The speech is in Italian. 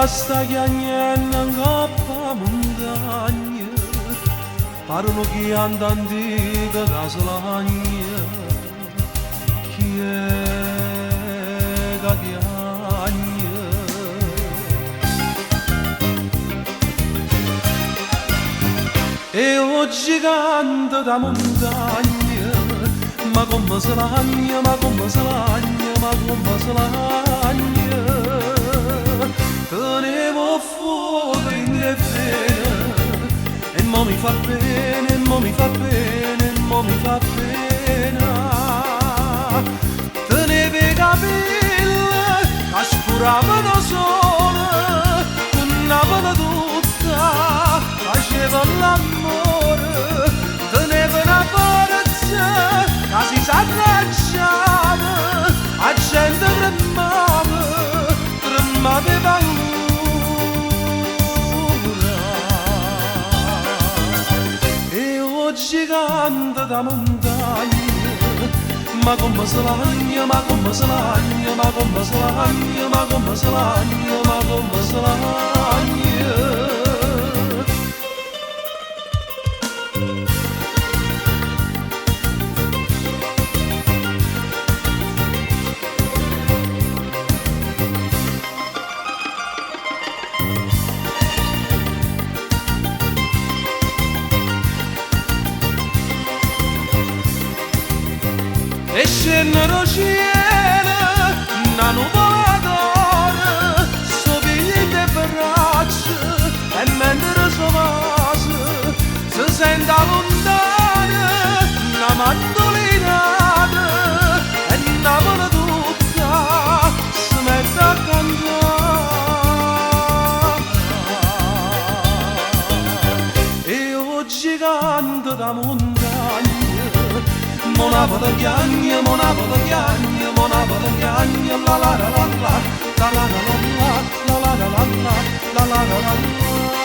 sta chiagnendo coppa montagna, parlano chi andano di casa lagna, chi è che chiagna. E oggi canta da montagna, ma come se lagna, ma come se lagna, ma come se lagna. Tenevo fuoco in le vene, e mo mi fa bene, e mo mi fa bene, e mo mi fa bene. Tenevo i capelli che spuravano sole, tornavano tutta, facevano l'amore. Tenevo una forza che si s'abbracciava, a gente tremava, tremava e paura. E oggi canta da montagna, ma come se lagna, ma come se lagna, ma come se lagna, ma come se lagna, ma come se lagna. E scennero cielo, una nuvola d'oro, sopiglia e braccia, e mentre si passa, si sente lontana, una mandolinata, e una mano tutta, si mette a cantare. E oggi canta da montagna, Monavola chiagna, monavola chiagna, monavola chiagna, la la la la la, la la la la la, la la la la la, la la la la la.